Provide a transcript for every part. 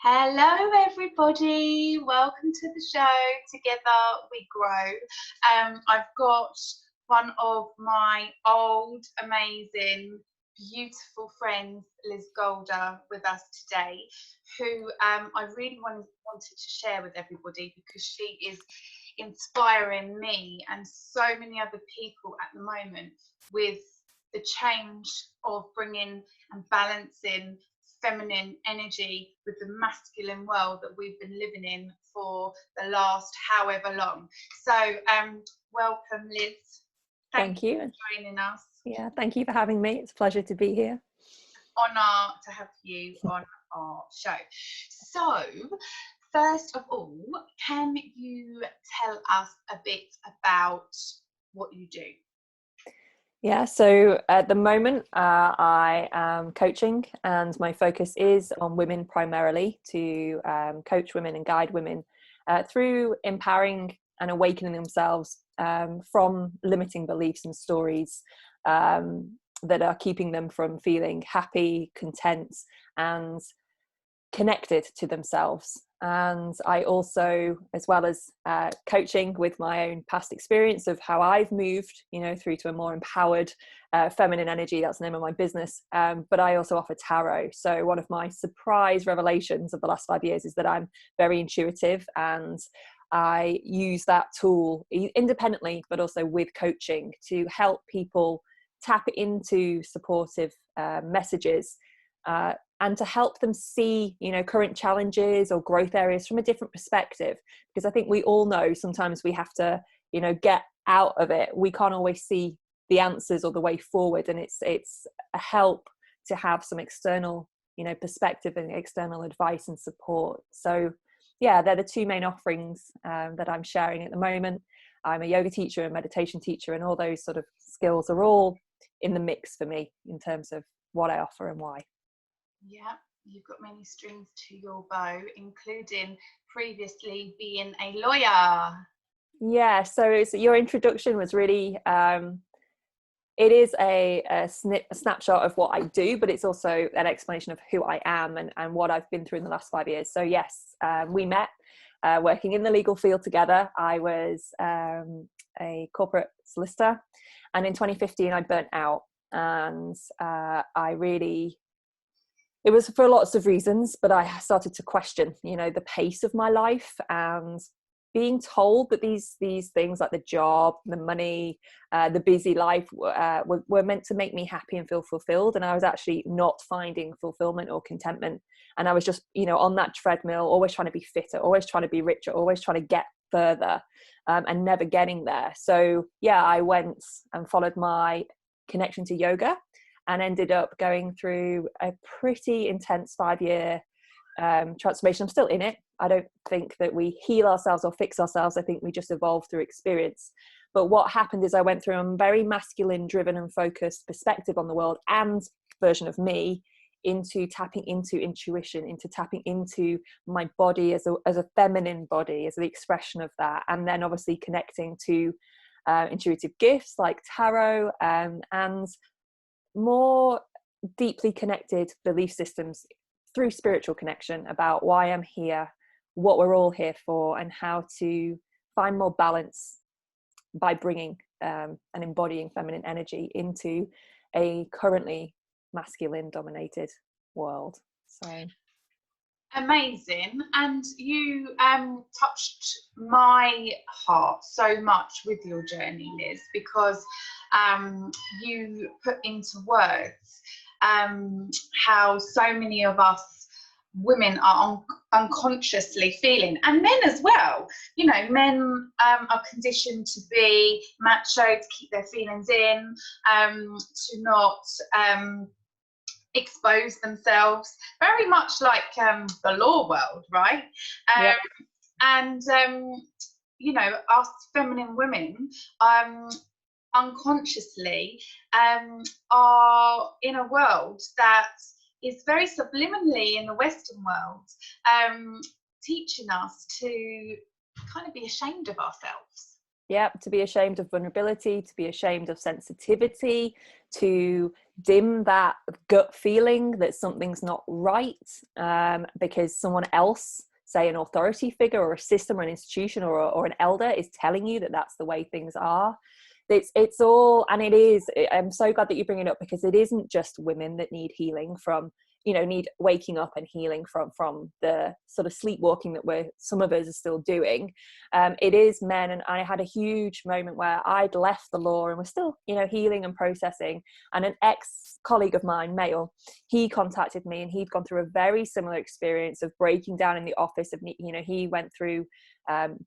Hello, everybody. Welcome to the show. Together we grow. I've got one of my old, amazing, beautiful friends, Liz Goulder, with us today, who I really wanted to share with everybody because she is inspiring me and so many other people at the moment with the change of bringing and balancing feminine energy with the masculine world that we've been living in for the last however long. So welcome, Liz. Thank you for joining us. Yeah, thank you for having me. It's a pleasure to be here. Honour to have you on our show. So first of all, can you tell us a bit about what you do? Yeah, so at the moment I am coaching, and my focus is on women primarily, to coach women and guide women through empowering and awakening themselves from limiting beliefs and stories that are keeping them from feeling happy, content, and connected to themselves. And I also, as well as coaching with my own past experience of how I've moved, through to a more empowered feminine energy, that's the name of my business. But I also offer tarot. So one of my surprise revelations of the last 5 years is that I'm very intuitive, and I use that tool independently, but also with coaching to help people tap into supportive messages and to help them see, current challenges or growth areas from a different perspective. Because I think we all know sometimes we have to, get out of it. We can't always see the answers or the way forward. And it's a help to have some external, perspective and external advice and support. So yeah, they're the two main offerings that I'm sharing at the moment. I'm a yoga teacher, a meditation teacher, and all those sort of skills are all in the mix for me in terms of what I offer and why. Yeah, you've got many strings to your bow, including previously being a lawyer. Yeah, so your introduction was really, it is a snapshot of what I do, but it's also an explanation of who I am and what I've been through in the last 5 years. So yes, we met working in the legal field together. I was a corporate solicitor, and in 2015 I burnt out, and it was for lots of reasons, but I started to question, the pace of my life, and being told that these things like the job, the money, the busy life were meant to make me happy and feel fulfilled. And I was actually not finding fulfillment or contentment. And I was just, on that treadmill, always trying to be fitter, always trying to be richer, always trying to get further, and never getting there. So yeah, I went and followed my connection to yoga, and ended up going through a pretty intense 5-year transformation. I'm still in it. I don't think that we heal ourselves or fix ourselves. I think we just evolve through experience. But what happened is I went through a very masculine driven and focused perspective on the world and version of me, into tapping into intuition, into tapping into my body as a feminine body, as the expression of that. And then obviously connecting to intuitive gifts like tarot, and more deeply connected belief systems through spiritual connection about why I'm here, what we're all here for, and how to find more balance by bringing and embodying feminine energy into a currently masculine dominated world. So amazing. And you touched my heart so much with your journey, Liz, because you put into words how so many of us women are unconsciously feeling, and men as well. Men are conditioned to be macho, to keep their feelings in, to not expose themselves, very much like the law world, right? Yep. And us feminine women unconsciously are in a world that is very subliminally, in the Western world, teaching us to kind of be ashamed of ourselves. Yeah, to be ashamed of vulnerability, to be ashamed of sensitivity, to dim that gut feeling that something's not right, because someone else, say an authority figure or a system or an institution or an elder, is telling you that that's the way things are. It's all, and it is, I'm so glad that you bring it up, because it isn't just women that need healing from, need waking up and healing from the sort of sleepwalking that some of us are still doing. It is men. And I had a huge moment where I'd left the law and was still, healing and processing. And an ex-colleague of mine, male, he contacted me, and he'd gone through a very similar experience of breaking down in the office of, he went through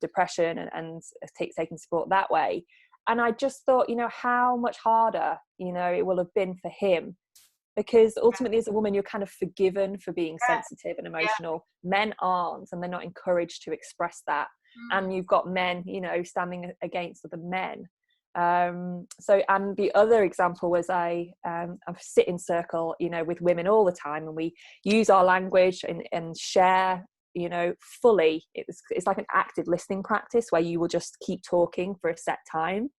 depression and taking support that way. And I just thought, how much harder, it will have been for him, because ultimately as a woman, you're kind of forgiven for being sensitive and emotional. Men aren't, and they're not encouraged to express that. And you've got men, standing against other men. So, and the other example was I sit in circle, with women all the time, and we use our language and share, fully. It's like an active listening practice where you will just keep talking for a set time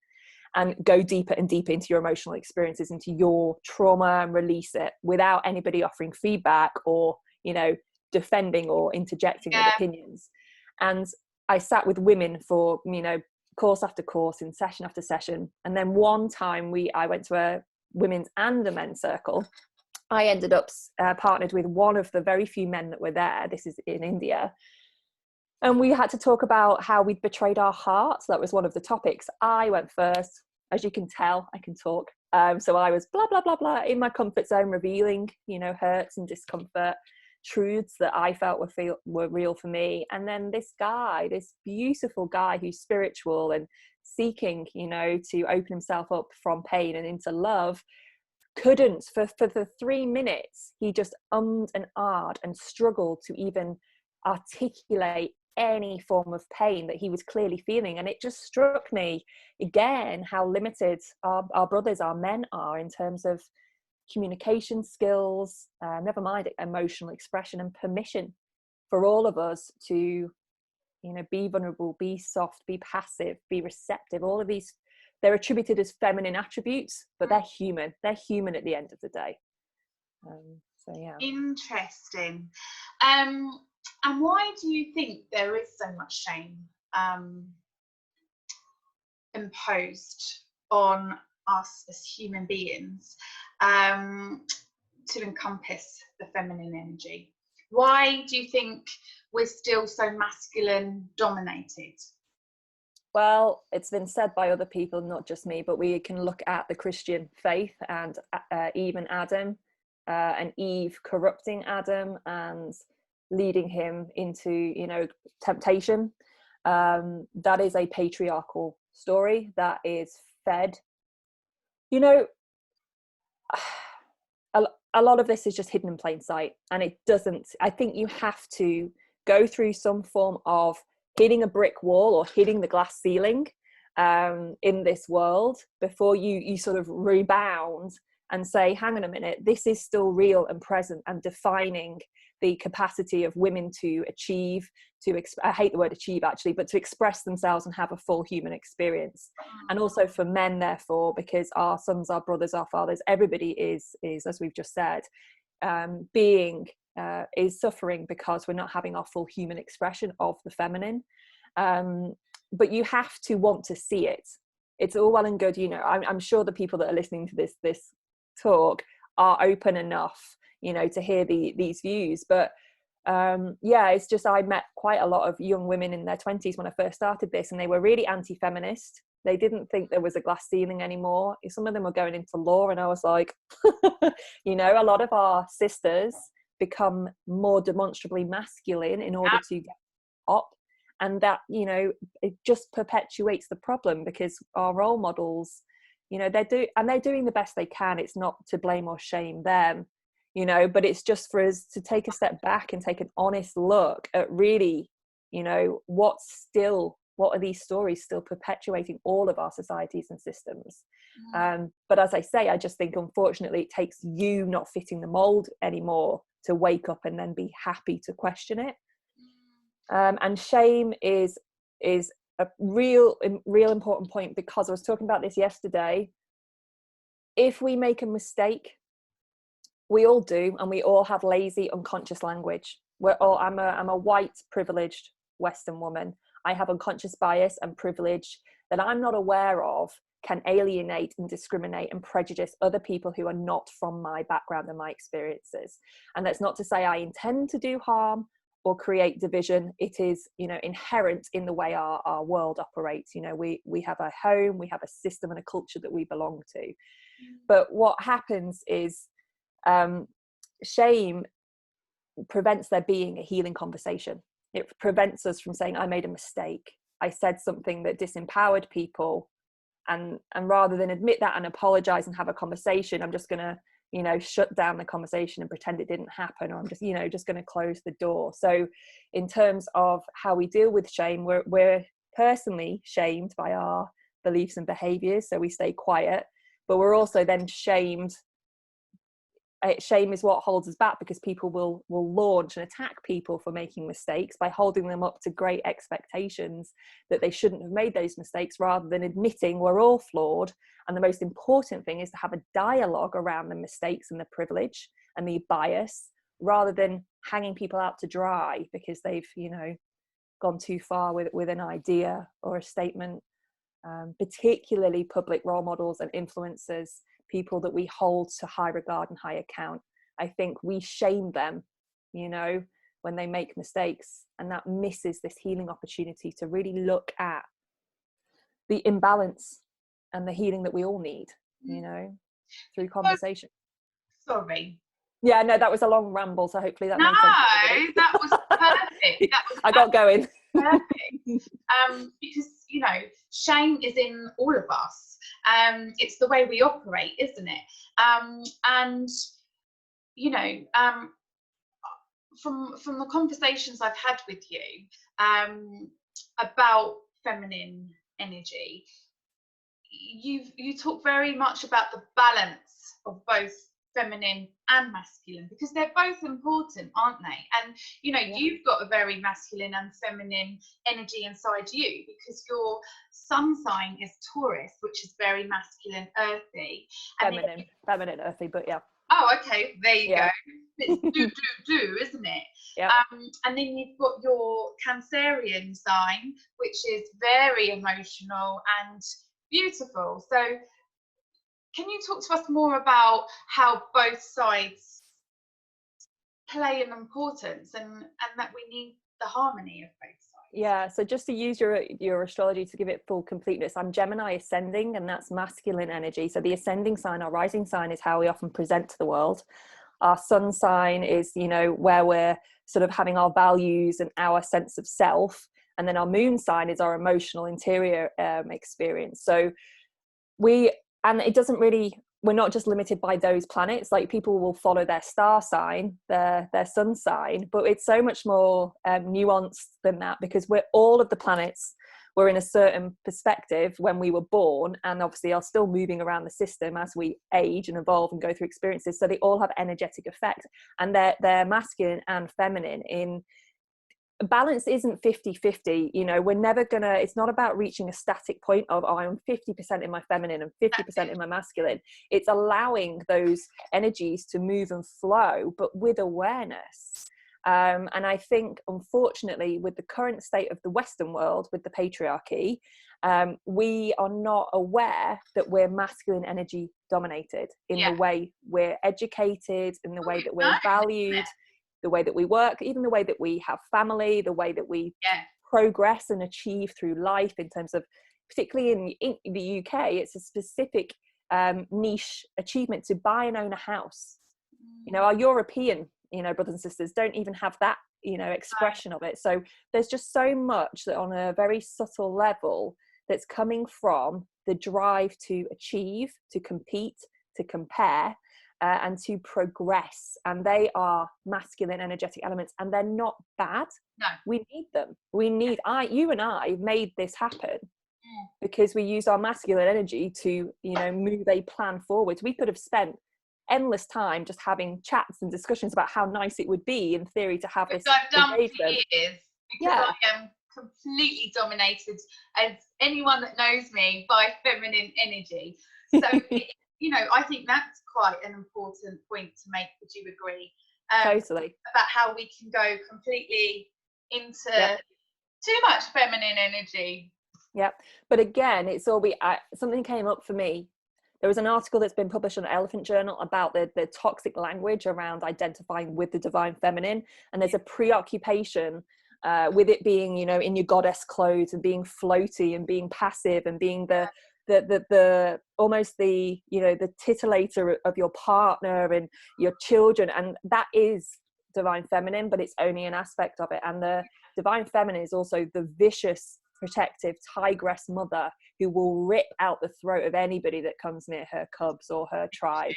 and go deeper and deeper into your emotional experiences, into your trauma, and release it without anybody offering feedback or, defending or interjecting with opinions. And I sat with women for, course after course, in session after session. And then one time I went to a women's and a men's circle. I ended up partnered with one of the very few men that were there. This is in India. And we had to talk about how we'd betrayed our hearts. That was one of the topics. I went first. As you can tell, I can talk. So I was blah, blah, blah, blah, in my comfort zone, revealing, hurts and discomfort, truths that I felt were real for me. And then this guy, this beautiful guy who's spiritual and seeking, to open himself up from pain and into love, couldn't, for the 3 minutes, he just ummed and ahed and struggled to even articulate any form of pain that he was clearly feeling. And it just struck me again how limited our brothers, our men, are in terms of communication skills, never mind emotional expression, and permission for all of us to be vulnerable, be soft, be passive, be receptive. All of these, they're attributed as feminine attributes, but they're human at the end of the day. So yeah, interesting. And why do you think there is so much shame imposed on us as human beings to encompass the feminine energy? Why do you think we're still so masculine dominated? Well, it's been said by other people, not just me, but we can look at the Christian faith and Eve and Adam, and Eve corrupting Adam and leading him into, temptation. That is a patriarchal story that is fed. A lot of this is just hidden in plain sight, and it doesn't. I think you have to go through some form of hitting a brick wall or hitting the glass ceiling in this world before you sort of rebound and say, hang on a minute, this is still real and present and defining the capacity of women to achieve, I hate the word achieve actually, but to express themselves and have a full human experience. And also for men, therefore, because our sons, our brothers, our fathers, everybody is as we've just said, is suffering because we're not having our full human expression of the feminine. But you have to want to see it. It's all well and good, I'm sure the people that are listening to this talk are open enough, to hear these views. But it's just, I met quite a lot of young women in their 20s when I first started this, and they were really anti-feminist. They didn't think there was a glass ceiling anymore. Some of them were going into law, and I was like, a lot of our sisters become more demonstrably masculine in order to get up. And that, it just perpetuates the problem, because our role models, they're doing the best they can. It's not to blame or shame them, but it's just for us to take a step back and take an honest look at really, what are these stories still perpetuating all of our societies and systems. But as I say, I just think, unfortunately, it takes you not fitting the mold anymore to wake up and then be happy to question it. And shame is a real important point, because I was talking about this yesterday. If we make a mistake, we all do, and we all have lazy, unconscious language. I'm a white, privileged Western woman. I have unconscious bias and privilege that I'm not aware of can alienate and discriminate and prejudice other people who are not from my background and my experiences. And that's not to say I intend to do harm or create division. It is, inherent in the way our world operates. We have a home, we have a system and a culture that we belong to. But what happens is shame prevents there being a healing conversation. It prevents us from saying, I made a mistake. I said something that disempowered people. And rather than admit that and apologize and have a conversation, I'm just going to, shut down the conversation and pretend it didn't happen, or I'm just, just going to close the door. So in terms of how we deal with shame, we're personally shamed by our beliefs and behaviors. So we stay quiet, but we're also then shamed. Shame is what holds us back, because people will launch and attack people for making mistakes by holding them up to great expectations that they shouldn't have made those mistakes, rather than admitting we're all flawed. And the most important thing is to have a dialogue around the mistakes and the privilege and the bias, rather than hanging people out to dry because they've gone too far with an idea or a statement. Particularly public role models and influencers, people that we hold to high regard and high account. I think we shame them, when they make mistakes, and that misses this healing opportunity to really look at the imbalance and the healing that we all need, through conversation. Sorry. Yeah, no, that was a long ramble, so hopefully that made sense. No, that was perfect. I got going. Perfect. Because shame is in all of us. It's the way we operate, isn't it? And from the conversations I've had with you about feminine energy, you talk very much about the balance of both feminine and masculine, because they're both important, aren't they? And you've got a very masculine and feminine energy inside you, because your sun sign is Taurus, which is very masculine, earthy, and feminine earthy, but yeah. Oh, okay, there you go. It's do, isn't it? Yeah. And then you've got your Cancerian sign, which is very emotional and beautiful. So can you talk to us more about how both sides play an importance, and that we need the harmony of both sides? Yeah, so just to use your astrology to give it full completeness, I'm Gemini ascending, and that's masculine energy. So the ascending sign, our rising sign, is how we often present to the world. Our sun sign is, where we're sort of having our values and our sense of self. And then our moon sign is our emotional interior experience. So it doesn't really, we're not just limited by those planets. Like, people will follow their star sign, their sun sign, but it's so much more nuanced than that, because all of the planets were in a certain perspective when we were born, and obviously are still moving around the system as we age and evolve and go through experiences. So they all have energetic effect, and they're masculine and feminine. In balance isn't 50-50. We're never gonna, it's not about reaching a static point of, I'm 50% in my feminine and 50% in my masculine. It's allowing those energies to move and flow, but with awareness. And I think, unfortunately, with the current state of the Western world, with the patriarchy, we are not aware that we're masculine energy dominated in the way we're educated, in the way that we're valued, the way that we work, even the way that we have family, the way that we progress and achieve through life, in terms of, particularly in the UK, it's a specific niche achievement to buy and own a house. Our European, brothers and sisters don't even have that, expression of it. So there's just so much that on a very subtle level that's coming from the drive to achieve, to compete, to compare, and to progress. And they are masculine energetic elements, and they're not bad. No. We need them. You and I made this happen because we used our masculine energy to, move a plan forward. We could have spent endless time just having chats and discussions about how nice it would be, in theory, to have this I've done for engagement. years, because I am completely dominated, as anyone that knows me, by feminine energy. So, I think that's quite an important point to make. Would you agree? Totally. About how we can go completely into too much feminine energy. Yeah, but again, it's all something came up for me. There was an article that's been published on Elephant Journal about the toxic language around identifying with the divine feminine, and there's a preoccupation with it being, in your goddess clothes and being floaty and being passive and being the almost the the titillator of your partner and your children, and that is divine feminine, but it's only an aspect of it. And the divine feminine is also the vicious, protective tigress mother who will rip out the throat of anybody that comes near her cubs or her tribe.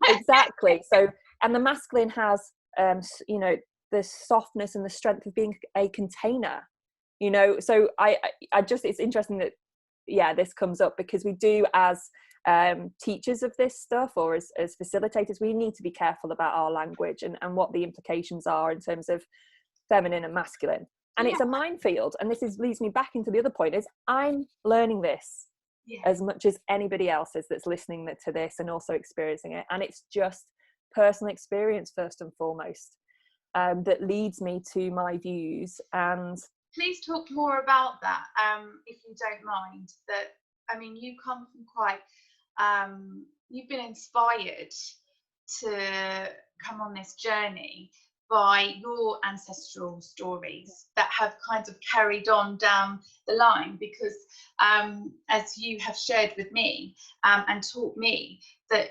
Exactly. So, and the masculine has the softness and the strength of being a container, so I just, it's interesting that this comes up, because we do, as teachers of this stuff, or as facilitators, we need to be careful about our language and what the implications are in terms of feminine and masculine. And it's a minefield. And this leads me back into the other point, is I'm learning this as much as anybody else is that's listening to this and also experiencing it. And it's just personal experience first and foremost that leads me to my views. And please talk more about that, if you don't mind. That, I mean, you come from quite, you've been inspired to come on this journey by your ancestral stories that have kind of carried on down the line, because as you have shared with me and taught me, that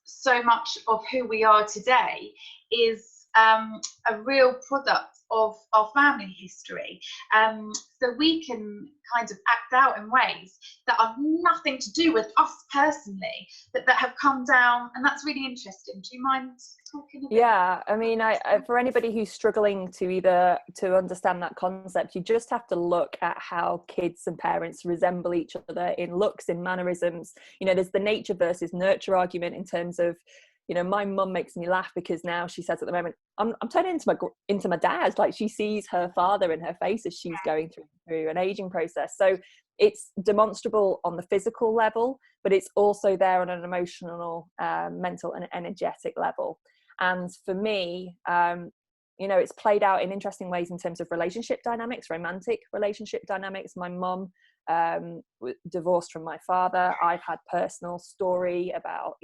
so much of who we are today is a real product of our family history, so we can kind of act out in ways that are nothing to do with us personally, that have come down, and that's really interesting. Do you mind talking a bit? Yeah, I mean, I for anybody who's struggling to understand that concept, you just have to look at how kids and parents resemble each other in looks, in mannerisms. There's the nature versus nurture argument in terms of, my mum makes me laugh because now she says at the moment, I'm turning into my dad. Like, she sees her father in her face as she's going through an aging process. So it's demonstrable on the physical level, but it's also there on an emotional, mental and energetic level. And for me, it's played out in interesting ways in terms of relationship dynamics, romantic relationship dynamics. My mum divorced from my father. I've had personal story about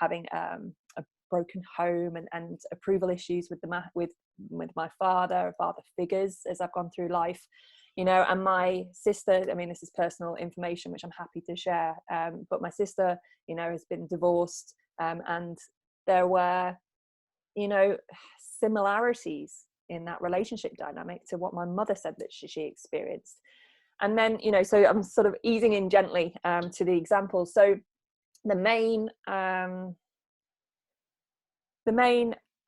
having a broken home and approval issues with my father figures as I've gone through life, and my sister, I mean, this is personal information which I'm happy to share, but my sister has been divorced, and there were similarities in that relationship dynamic to what my mother said that she experienced. And then, so I'm sort of easing in gently to the examples. So the main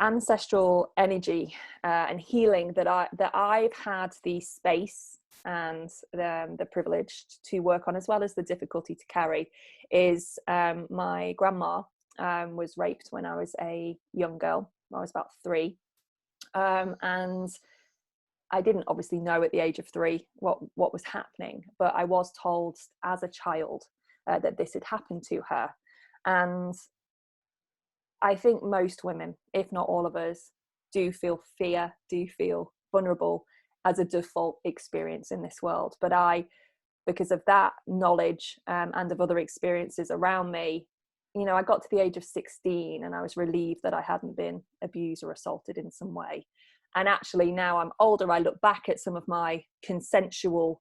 ancestral energy and healing that I've had the space and the privilege to work on, as well as the difficulty to carry, is my grandma was raped when I was a young girl. I was about 3, and I didn't obviously know at the age of 3 what was happening, but I was told as a child that this had happened to her. And I think most women, if not all of us, do feel fear, do feel vulnerable as a default experience in this world. But because of that knowledge and of other experiences around me, I got to the age of 16 and I was relieved that I hadn't been abused or assaulted in some way. And actually, now I'm older, I look back at some of my consensual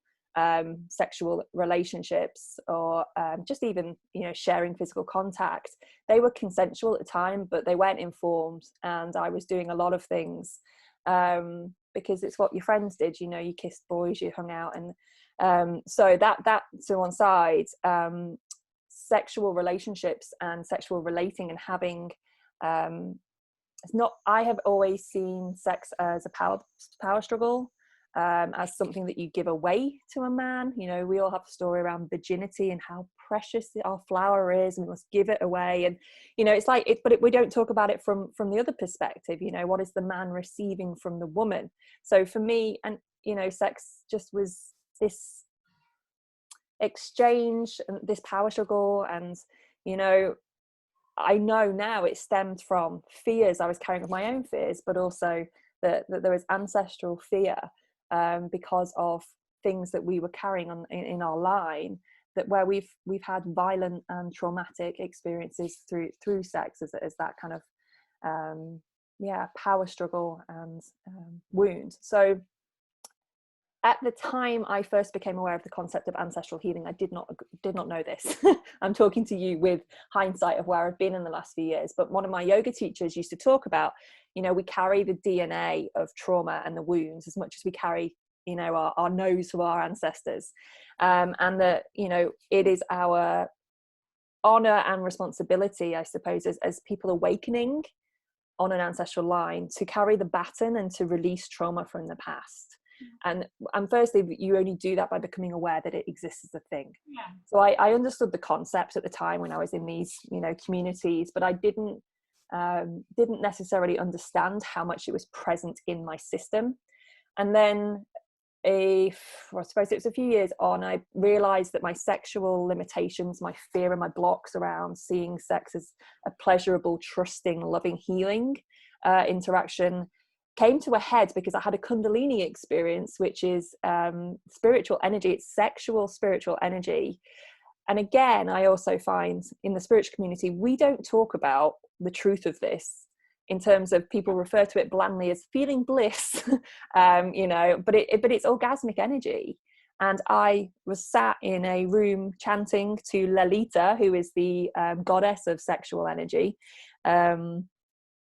sexual relationships, or just even, sharing physical contact. They were consensual at the time, but they weren't informed. And I was doing a lot of things because it's what your friends did. You kissed boys, you hung out. And so that to one side, sexual relationships and sexual relating and having, I have always seen sex as a power struggle, as something that you give away to a man. We all have a story around virginity and how precious our flower is, and we must give it away. And it's like it, but we don't talk about it from the other perspective. What is the man receiving from the woman? So for me, and sex just was this exchange and this power struggle. And I know now it stemmed from fears I was carrying, with my own fears, but also that there is ancestral fear, because of things that we were carrying on in our line, that where we've had violent and traumatic experiences through sex as that kind of power struggle and wound. So at the time I first became aware of the concept of ancestral healing, I did not know this. I'm talking to you with hindsight of where I've been in the last few years. But one of my yoga teachers used to talk about, we carry the DNA of trauma and the wounds as much as we carry, our nose from our ancestors. And that, it is our honor and responsibility, I suppose, as people awakening on an ancestral line, to carry the baton and to release trauma from the past. And firstly, you only do that by becoming aware that it exists as a thing. Yeah. So I understood the concept at the time when I was in these communities, but I didn't necessarily understand how much it was present in my system. And then I suppose it was a few years on, I realized that my sexual limitations, my fear and my blocks around seeing sex as a pleasurable, trusting, loving, healing interaction came to a head because I had a Kundalini experience, which is spiritual energy. It's sexual spiritual energy. And again, I also find in the spiritual community, we don't talk about the truth of this, in terms of people refer to it blandly as feeling bliss, but it's orgasmic energy. And I was sat in a room chanting to Lalita, who is the goddess of sexual energy,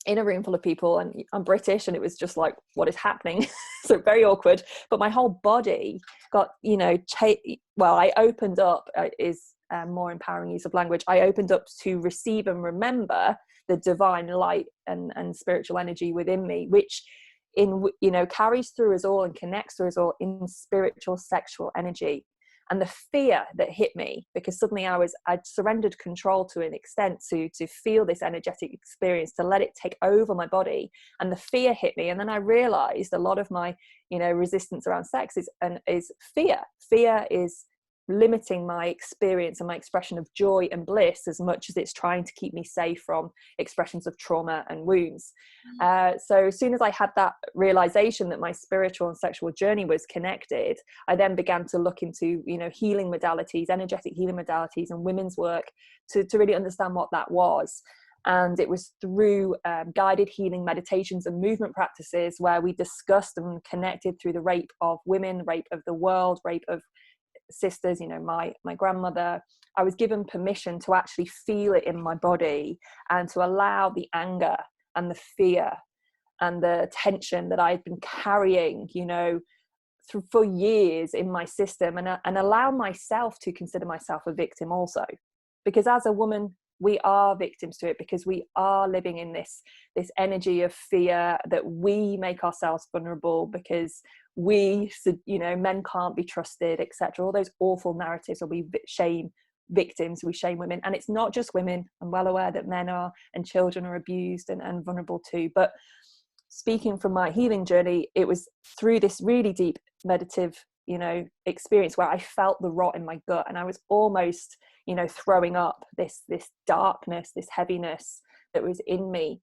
in a room full of people, and I'm British, and it was just like, what is happening? So very awkward. But my whole body got, I opened up, is more empowering use of language. I opened up to receive and remember the divine light and spiritual energy within me, which carries through us all and connects through us all in spiritual sexual energy. And the fear that hit me, because suddenly I'd surrendered control to an extent to feel this energetic experience, to let it take over my body. And the fear hit me. And then I realized a lot of my, resistance around sex is fear. Fear is limiting my experience and my expression of joy and bliss as much as it's trying to keep me safe from expressions of trauma and wounds. So as soon as I had that realization that my spiritual and sexual journey was connected, I then began to look into, healing modalities, energetic healing modalities and women's work to really understand what that was. And it was through guided healing meditations and movement practices where we discussed and connected through the rape of women, rape of the world, rape of sisters, my grandmother. I was given permission to actually feel it in my body and to allow the anger and the fear and the tension that I'd been carrying, for years in my system, and allow myself to consider myself a victim also. Because as a woman, we are victims to it, because we are living in this energy of fear that we make ourselves vulnerable because men can't be trusted, etc. All those awful narratives where we shame victims, we shame women. And it's not just women. I'm well aware that men are, and children are abused and vulnerable too. But speaking from my healing journey, it was through this really deep meditative, experience where I felt the rot in my gut, and I was almost, throwing up this darkness, this heaviness that was in me.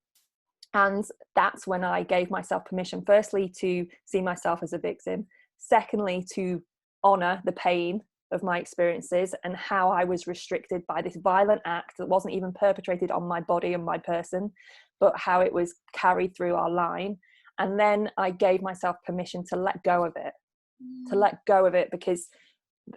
And that's when I gave myself permission, firstly, to see myself as a victim, secondly, to honor the pain of my experiences and how I was restricted by this violent act that wasn't even perpetrated on my body and my person, but how it was carried through our line. And then I gave myself permission to let go of it, because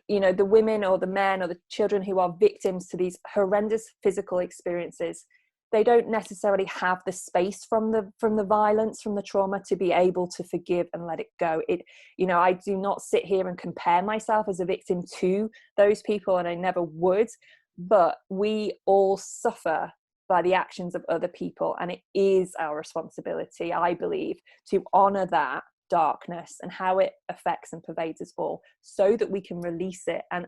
the women or the men or the children who are victims to these horrendous physical experiences, they don't necessarily have the space from the violence, from the trauma, to be able to forgive and let it go. I do not sit here and compare myself as a victim to those people, and I never would, but we all suffer by the actions of other people, and it is our responsibility, I believe, to honor that darkness and how it affects and pervades us all, so that we can release it. And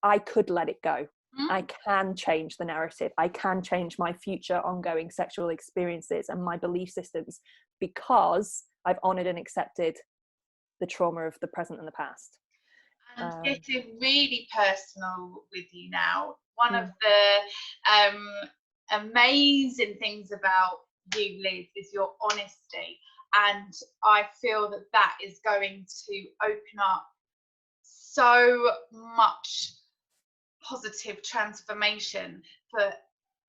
I could let it go. I can change the narrative. I can change my future ongoing sexual experiences and my belief systems, because I've honored and accepted the trauma of the present and the past. And getting really personal with you now, one of Mm. the amazing things about you, Liz, is your honesty. And I feel that that is going to open up so much positive transformation for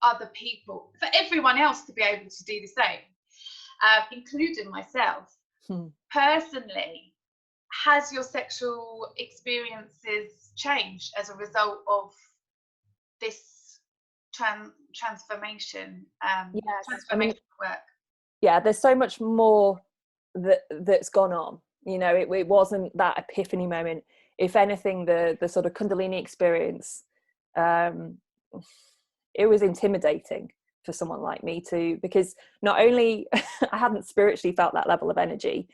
other people, for everyone else to be able to do the same, including myself. Personally, has your sexual experiences changed as a result of this transformation? Yes, transformation work. Yeah, there's so much more that's gone on. You know, it wasn't that epiphany moment. If anything, the sort of Kundalini experience, it was intimidating for someone like me too, because not only I hadn't spiritually felt that level of energy,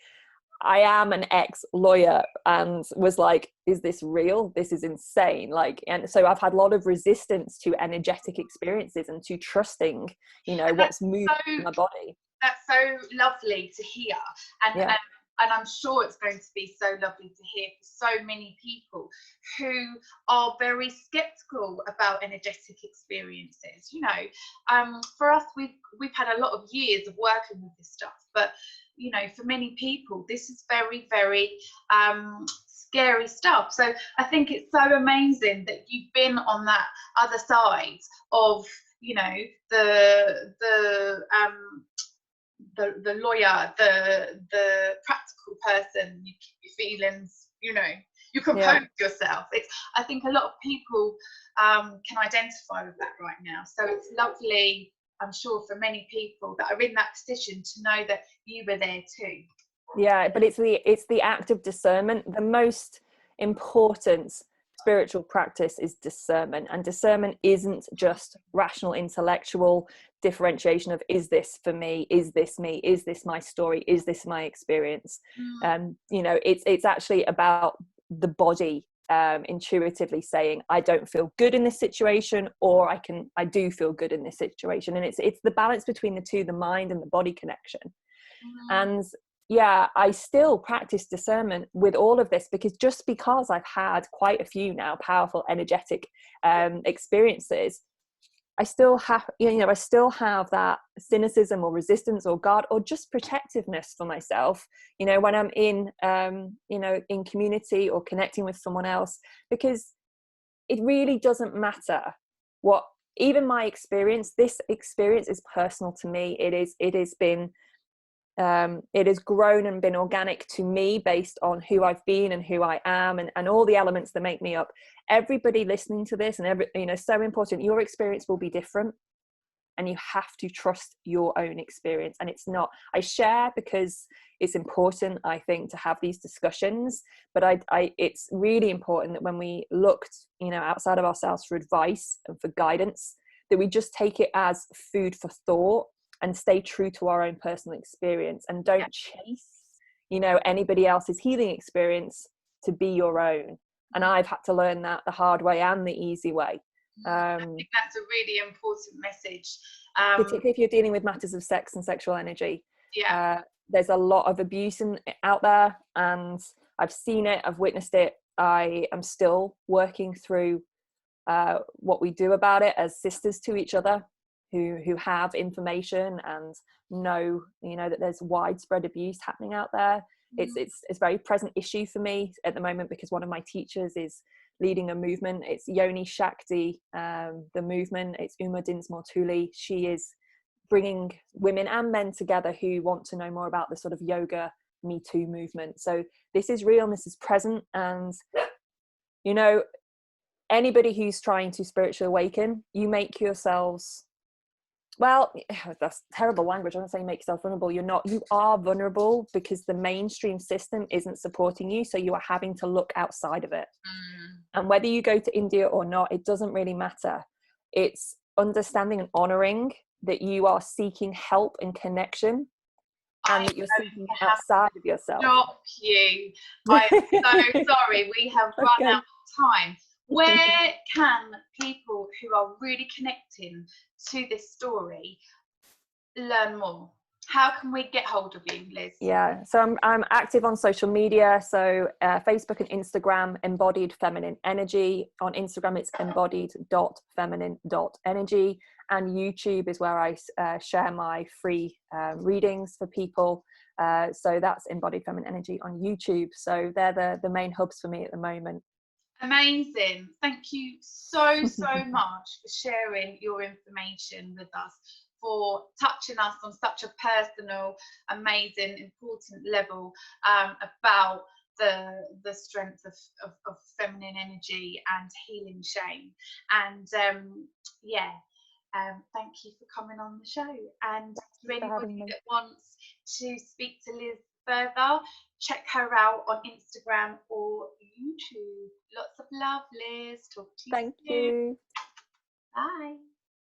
I am an ex-lawyer and was like, is this real? This is insane. Like, and so I've had a lot of resistance to energetic experiences and to trusting, you know, what's moving in my body. That's so lovely to hear. And I'm sure it's going to be so lovely to hear for so many people who are very skeptical about energetic experiences. You know, for us, we've had a lot of years of working with this stuff, but you know, for many people, this is very, very scary stuff. So I think it's so amazing that you've been on that other side of, you know, the lawyer, the practical person. You keep your feelings, you know, you compose yourself. I think a lot of people can identify with that right now. So it's lovely, I'm sure, for many people that are in that position to know that you were there too. Yeah, but it's the act of discernment. The most important spiritual practice is discernment, and discernment isn't just rational intellectual differentiation of, is this for me, is this me, is this my story, is this my experience. You know, it's actually about the body intuitively saying, I don't feel good in this situation, or I do feel good in this situation. And it's the balance between the two, the mind and the body connection. And yeah, I still practice discernment with all of this, because just because I've had quite a few now powerful energetic experiences, I still have, you know, I still have that cynicism or resistance or guard or just protectiveness for myself, you know, when I'm in, you know, in community or connecting with someone else, because it really doesn't matter what, even my experience, this experience is personal to me. It has been, it has grown and been organic to me based on who I've been and who I am, and all the elements that make me up. Everybody listening to this, and you know, so important, your experience will be different, and you have to trust your own experience. And it's not, I share because it's important, I think, to have these discussions, but it's really important that when we looked, you know, outside of ourselves for advice and for guidance, that we just take it as food for thought and stay true to our own personal experience, and don't chase, you know, anybody else's healing experience to be your own. And I've had to learn that the hard way and the easy way. I think that's a really important message. Particularly if you're dealing with matters of sex and sexual energy. There's a lot of abuse out there, and I've seen it, I've witnessed it. I am still working through what we do about it as sisters to each other, who have information and know, you know, that there's widespread abuse happening out there. It's a very present issue for me at the moment, because one of my teachers is leading a movement. It's Yoni Shakti, the movement. It's Uma Dinsmore Thule. She is bringing women and men together who want to know more about the sort of yoga Me Too movement. So this is real and this is present. And, you know, anybody who's trying to spiritually awaken, you make yourselves, well, that's terrible language. I don't say make yourself vulnerable. You're not, you are vulnerable, because the mainstream system isn't supporting you. So you are having to look outside of it. And whether you go to India or not, it doesn't really matter. It's understanding and honoring that you are seeking help and connection, and that you're seeking outside of yourself. Stop you. I'm so sorry. We have run out of time. Where can people who are really connecting to this story learn more? How can we get hold of you, Liz? Yeah, so I'm active on social media. So Facebook and Instagram, Embodied Feminine Energy. On Instagram, it's embodied.feminine.energy. And YouTube is where I share my free readings for people. So that's Embodied Feminine Energy on YouTube. So they're the main hubs for me at the moment. Amazing. Thank you so much for sharing your information with us, for touching us on such a personal, amazing, important level about the strength of feminine energy and healing shame. And thank you for coming on the show. And to anybody that wants to speak to Liz further, check her out on Instagram or YouTube. Lots of love, Liz. Talk to you soon. Thank you. Bye.